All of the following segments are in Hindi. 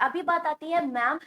अभी बात आती है मैम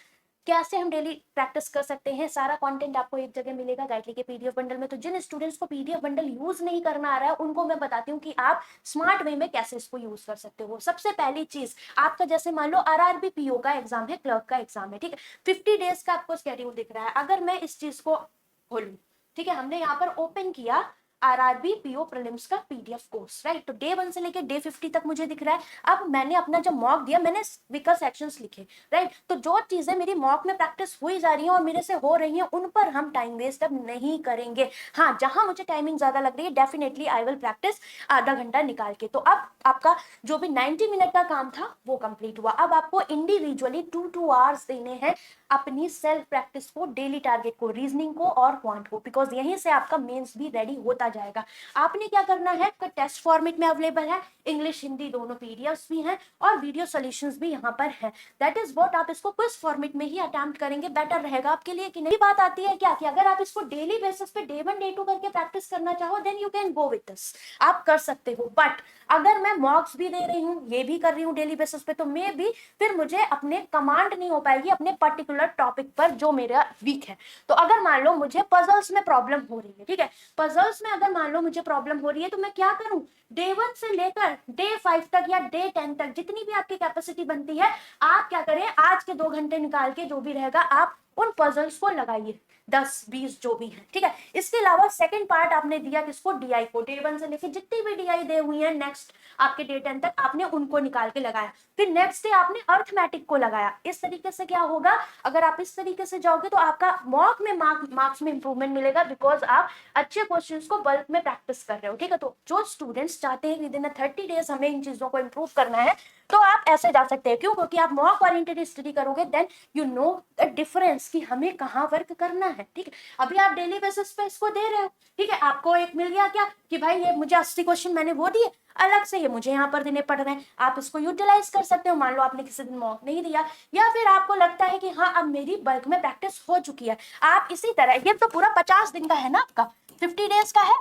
कैसे हम डेली प्रैक्टिस कर सकते हैं। सारा कंटेंट आपको एक जगह मिलेगा गाइडली के पीडीएफ बंडल में। तो जिन स्टूडेंट्स को पीडीएफ बंडल यूज नहीं करना आ रहा है उनको मैं बताती हूँ कि आप स्मार्ट वे में कैसे इसको यूज कर सकते हो। सबसे पहली चीज, आपका जैसे मान लो आरआरबी पीओ का एग्जाम है, क्लर्क का एग्जाम है, ठीक है, 50 डेज का आपको स्केड्यूल दिख रहा है। अगर मैं इस चीज को खोलूं, ठीक है, हमने यहाँ पर ओपन किया आरआरबी पीओ प्रीलिम्स का पीडीएफ कोर्स, राइट। तो डे 1 से लेके डे 50 तक मुझे दिख रहा है। अब मैंने अपना जब मॉक दिया, मैंने वीकर सेक्शंस लिखे, राइट। तो जो चीजें मेरी मॉक में प्रैक्टिस हुई जा रही है और मेरे से हो रही है, उन पर हम टाइम वेस्ट अब नहीं करेंगे। हाँ, जहां मुझे टाइमिंग ज्यादा लग रही है डेफिनेटली आई विल प्रैक्टिस आधा घंटा निकाल के। तो अब आपका जो भी 90 मिनट का काम था वो कंप्लीट हुआ। अब आपको इंडिविजुअली 2 आवर्स देने हैं अपनी सेल्फ प्रैक्टिस को, डेली टारगेट को, रीजनिंग को और क्वांट को, बिकॉज यहीं से आपका मेंस भी रेडी होता जाएगा। आपने क्या करना है, टेस्ट फॉर्मेट में अवेलेबल है, इंग्लिश हिंदी दोनों पीडीएफ्स भी हैं और वीडियो सॉल्यूशंस भी यहाँ पर है। दैट इज व्हाट, आप इसको क्विज फॉर्मेट में ही अटेम्प्ट करेंगे, बेटर रहेगा आपके लिए कि नहीं। बात आती है क्या कि अगर आप इसको डेली बेसिस पे डे 1 डे 2 करके प्रैक्टिस करना चाहो then you can go with this, आप कर सकते हो। बट अगर मैं मॉक्स भी दे रही हूँ, ये भी कर रही हूँ डेली बेसिस पे, तो मे भी फिर मुझे अपने कमांड नहीं हो पाएगी अपने पर्टिकुलर टॉपिक पर जो मेरा वीक है। तो अगर मान लो मुझे पजल्स में प्रॉब्लम हो रही है, ठीक है, पजल्स में अगर मान लो मुझे प्रॉब्लम हो रही है, तो मैं क्या करूं, डे 1 से लेकर डे 5 तक या डे 10 तक जितनी भी आपकी कैपेसिटी बनती है, आप क्या करें, आज के 2 घंटे निकाल के जो भी रहेगा आप उन पजल्स को लगाइए, 10-20 जो भी है, ठीक है। इसके अलावा सेकंड पार्ट आपने दिया किसको, डीआई को। डे 1 से लेकर जितनी भी डीआई दे हुई है नेक्स्ट आपके डे 10 तक आपने उनको निकाल के लगाया। फिर नेक्स्ट डे आपने अर्थमेटिक को लगाया। इस तरीके से क्या होगा, अगर आप इस तरीके से जाओगे तो आपका मॉक में मार्क्स में इंप्रूवमेंट मिलेगा, बिकॉज आप अच्छे क्वेश्चंस को बल्क में प्रैक्टिस कर रहे हो, ठीक है। तो जो स्टूडेंट्स चाहते हैं विद इन 30 डेज हमें इन चीजों को इंप्रूव करना है, तो आप ऐसे जा सकते हैं। क्यों, क्योंकि आप मॉक ओरिएंटेड स्टडी करोगे then you know the difference कि हमें कहाँ वर्क करना है, ठीक है। अभी आप डेली बेसिस पे इसको दे रहे हो, ठीक है, आपको एक मिल गया क्या कि भाई ये मुझे 80 क्वेश्चन मैंने वो दिए, अलग से ये मुझे यहाँ पर देने पड़ रहे हैं, आप इसको यूटिलाइज कर सकते हो। मान लो आपने किसी दिन मॉक नहीं दिया, या फिर आपको लगता है कि हाँ अब मेरी बल्क में प्रैक्टिस हो चुकी है, आप इसी तरह, ये तो पूरा 50 दिन का है ना, आपका 50 डेज का है,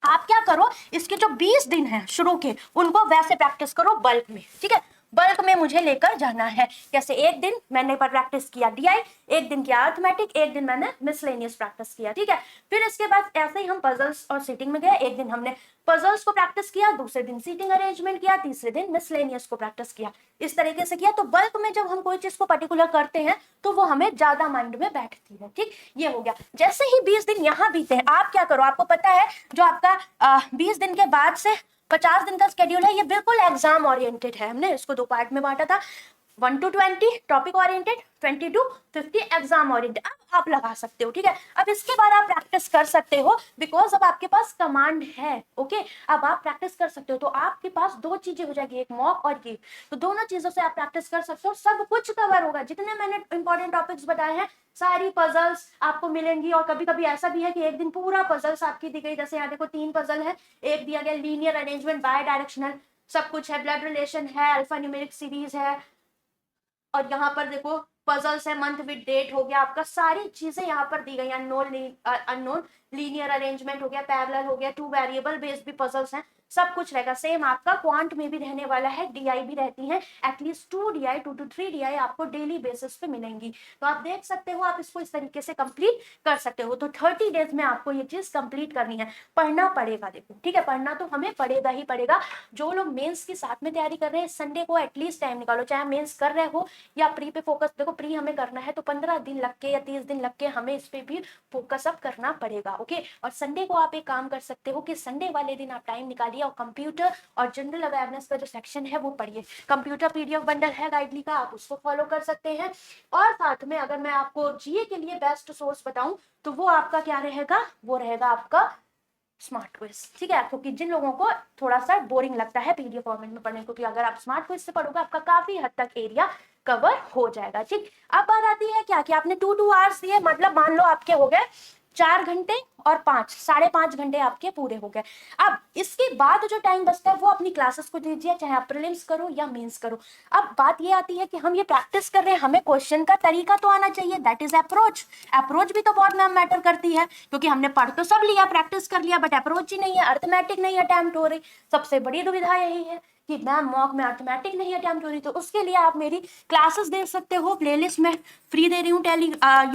आप क्या करो, इसके जो 20 दिन हैं शुरू के उनको वैसे प्रैक्टिस करो बल्क में, ठीक है। बल्क में मुझे लेकर जाना है, कैसे, एक दिन मैंने पर प्रैक्टिस किया डीआई, एक दिन किया अर्थमेटिक, एक दिन मैंने मिसलेनियस प्रैक्टिस किया, ठीक है। फिर इसके बाद ऐसे ही हम पजल्स और सीटिंग में गए, एक दिन हमने पजल्स को प्रैक्टिस किया, दूसरे दिन सीटिंग अरेंजमेंट किया, तीसरे दिन मिसलेनियस को प्रैक्टिस किया, इस तरीके से किया। तो बल्क में जब हम कोई चीज को पर्टिकुलर करते हैं तो वो हमें ज्यादा माइंड में बैठती है, ठीक, ये हो गया। जैसे ही 20 दिन यहाँ बीते हैं, आप क्या करो, आपको पता है जो आपका 20 दिन के बाद से 50 दिन का स्केड्यूल है, ये बिल्कुल एग्जाम ओरिएंटेड है। हमने इसको 2 पार्ट में बांटा था, 1 to 20 topic oriented, 20 to 50 exam oriented. अब आप लगा सकते हो, ठीक है। अब इसके बाद आप प्रैक्टिस कर सकते हो, बिकॉज अब आपके पास कमांड है, ओके। अब आप प्रैक्टिस कर सकते हो, तो आपके पास 2 चीजें हो जाएगी, एक मॉक और ये, तो दोनों चीजों से आप प्रैक्टिस कर सकते हो, सब कुछ कवर होगा। जितने मैंने इंपॉर्टेंट टॉपिक्स बताए हैं सारी पजल्स आपको मिलेंगी। और कभी कभी ऐसा भी है कि एक दिन पूरा पजल्स आपकी दी गई, जैसे यहाँ देखो 3 पजल है, एक दिया गया लीनियर अरेंजमेंट बाय डायरेक्शनल, सब कुछ है, ब्लड रिलेशन है, अल्फा न्यूमेरिक सीरीज है, और यहाँ पर देखो पजल्स है, मंथ विद डेट हो गया आपका, सारी चीजें यहाँ पर दी गई। अननोन लीनियर अरेंजमेंट हो गया, पैरेलल हो गया, 2 वेरिएबल बेस्ड भी पजल्स हैं, सब कुछ रहेगा। सेम आपका क्वांट में भी रहने वाला है, डीआई भी रहती है, एटलीस्ट 2 डीआई 2 to 3 डीआई आपको डेली बेसिस पे मिलेंगी। तो आप देख सकते हो, आप इसको इस तरीके से कंप्लीट कर सकते हो। तो 30 डेज में आपको ये चीज कंप्लीट करनी है, पढ़ना पड़ेगा, देखो, ठीक है, पढ़ना तो हमें पड़ेगा ही पड़ेगा। जो लोग मेंस की साथ में तैयारी कर रहे हैं, संडे को एटलीस्ट टाइम निकालो, चाहे मेंस कर रहे हो या प्री पे फोकस, देखो प्री हमें करना है तो 15 दिन लग के या 30 दिन लग के हमें इस पे भी फोकस अप करना पड़ेगा, ओके। और संडे को आप एक काम कर सकते हो कि संडे वाले दिन आप टाइम निकालिए और कंप्यूटर और जनरल अवेयरनेस का जो सेक्शन है वो पढ़िए। कंप्यूटर पीडीएफ बंडल है गाइडली का, आप उसको फॉलो कर सकते हैं। और साथ में अगर मैं आपको जीए के लिए बेस्ट सोर्स बताऊं तो वो आपका क्या रहेगा, वो रहेगा आपका स्मार्ट क्विज, ठीक है। क्योंकि जिन लोगों को थोड़ा सा बोरिंग लगता है पीडीएफ फॉर्मेट में पढ़ने को, क्योंकि अगर आप स्मार्ट क्विज से पढ़ोगे आपका काफी हद तक एरिया कवर हो जाएगा, ठीक। अब बात आती है क्या कि आपने 2 आवर्स दिए, मतलब मान लो आपके हो गए 4 घंटे और 5.5 घंटे आपके पूरे हो गए। अब इसके बाद जो टाइम बचता है वो अपनी क्लासेस को दीजिए, चाहे आप प्रीलिम्स करो या मेंस करो। अब बात ये आती है कि हम ये प्रैक्टिस कर रहे हैं, हमें क्वेश्चन का तरीका तो आना चाहिए, दैट इज अप्रोच। अप्रोच भी तो बहुत मैम मैटर करती है, क्योंकि हमने पढ़ तो सब लिया, प्रैक्टिस कर लिया, बट अप्रोच ही नहीं है, अर्थमेटिक नहीं अटेम्प्ट हो रही। सबसे बड़ी दुविधा यही है कि मैम मॉक में अर्थमेटिक नहीं अटेम्प्ट हो रही, तो उसके लिए आप मेरी क्लासेस देख सकते हो, प्लेलिस्ट में फ्री दे रही हूँ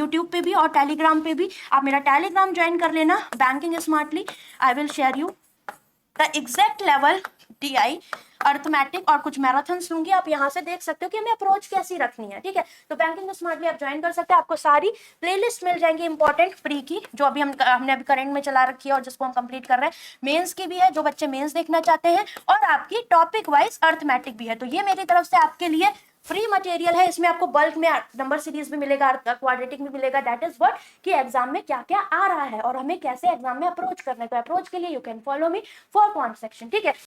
यूट्यूब पे भी और टेलीग्राम पे भी। आप मेरा टेलीग्राम ज्वाइन कर लेना, banking smartly. I will share you the exact level DI arithmetic और कुछ मैराथन्स लूंगी, आप यहाँ से देख सकते हो कि हमें अप्रोच कैसी रखनी है, ठीक है। तो बैंकिंग स्मार्टली आप ज्वाइन कर सकते हैं, आपको सारी प्लेलिस्ट मिल जाएंगी इंपॉर्टेंट प्री की, जो अभी हमने अभी करंट में चला रखी है और जिसको हम कंप्लीट कर रहे हैं। मेंस की भी है, जो बच्चे मेंस देखना चाहते हैं, और आपकी टॉपिक वाइज अर्थमेटिक भी है। तो ये मेरी तरफ से आपके लिए फ्री मटेरियल है। इसमें आपको बल्क में नंबर सीरीज भी मिलेगा, क्वाड्रेटिक भी मिलेगा, दैट इज व्हाट कि एग्जाम में क्या क्या आ रहा है और हमें कैसे एग्जाम में अप्रोच करना है। तो अप्रोच के लिए you can follow me for comment section, ठीक है।